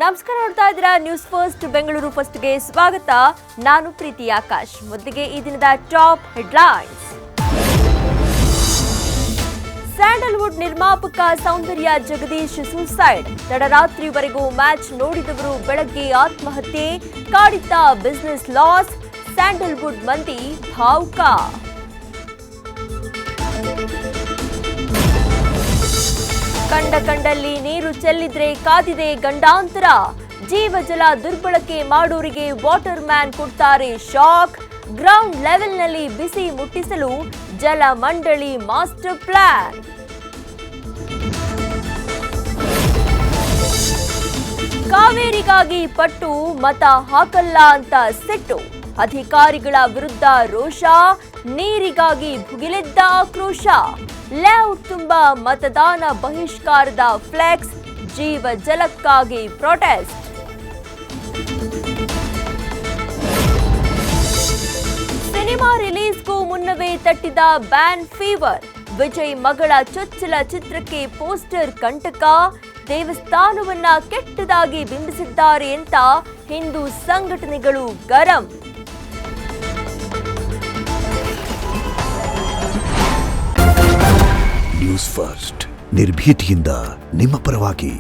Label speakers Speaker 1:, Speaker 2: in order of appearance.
Speaker 1: ನಮಸ್ಕಾರ, ನೋಡ್ತಾ ಇದ್ದೀರಾ ನ್ಯೂಸ್ ಫಸ್ಟ್ ಬೆಂಗಳೂರು ಫಸ್ಟ್ಗೆ ಸ್ವಾಗತ. ನಾನು ಪ್ರೀತಿ ಆಕಾಶ್. ಮೊದಲಿಗೆ ಈ ದಿನದ ಟಾಪ್ ಹೆಡ್ಲೈನ್ಸ್. ಸ್ಯಾಂಡಲ್ವುಡ್ ನಿರ್ಮಾಪಕ ಸೌಂದರ್ಯ ಜಗದೀಶ್ ಸೂಸೈಡ್. ತಡರಾತ್ರಿವರೆಗೂ ಮ್ಯಾಚ್ ನೋಡಿದವರು ಬೆಳಗ್ಗೆ ಆತ್ಮಹತ್ಯೆ. ಕಾಡಿದ್ದ ಬಿಸಿನೆಸ್ ಲಾಸ್. ಸ್ಯಾಂಡಲ್ವುಡ್ ಮಂದಿ ಭಾವುಕ. ಕಂಡಲ್ಲಿ ನೀರು ಚೆಲ್ಲಿದ್ರೆ ಕಾದಿದೆ ಗಂಡಾಂತರ. ಜೀವಜಲ ದುರ್ಬಳಕೆ ಮಾಡೋರಿಗೆ ವಾಟರ್ ಮ್ಯಾನ್ ಕೊಡ್ತಾರೆ ಶಾಕ್. ಗ್ರೌಂಡ್ ಲೆವೆಲ್ನಲ್ಲಿ ಬಿಸಿ ಮುಟ್ಟಿಸಲು ಜಲ ಮಂಡಳಿ ಮಾಸ್ಟರ್ ಪ್ಲಾನ್. ಕಾವೇರಿಗಾಗಿ ಪಟ್ಟು ಮತ ಹಾಕಲ್ಲ ಅಂತ ಸಿಟ್ಟು. ಅಧಿಕಾರಿಗಳ ವಿರುದ್ಧ ರೋಷ. ನೀರಿಗಾಗಿ ಭುಗಿಲೆದ್ದ ಆಕ್ರೋಶ. ಲೇಔಟ್ ತುಂಬ ಮತದಾನ ಬಹಿಷ್ಕಾರದ ಫ್ಲೆಕ್ಸ್. ಜೀವ ಜಲಕ್ಕಾಗಿ ಪ್ರೊಟೆಸ್ಟ್. ಸಿನಿಮಾ ರಿಲೀಸ್ಗೂ ಮುನ್ನವೇ ತಟ್ಟಿದ ಬ್ಯಾನ್ ಫೀವರ್. ವಿಜಯ್ ಮಗಳ ಚೊಚ್ಚಲ ಚಿತ್ರಕ್ಕೆ ಪೋಸ್ಟರ್ ಕಂಟಕ. ದೇವಸ್ಥಾನವನ್ನ ಕೆಟ್ಟದಾಗಿ ಬಿಂಬಿಸಿದ್ದಾರೆ ಅಂತ ಹಿಂದೂ ಸಂಘಟನೆಗಳು ಗರಂ.
Speaker 2: ನ್ಯೂಸ್ ಫಸ್ಟ್ ನಿರ್ಭೀತಿಯಿಂದ ನಿಮ್ಮ ಪರವಾಗಿ.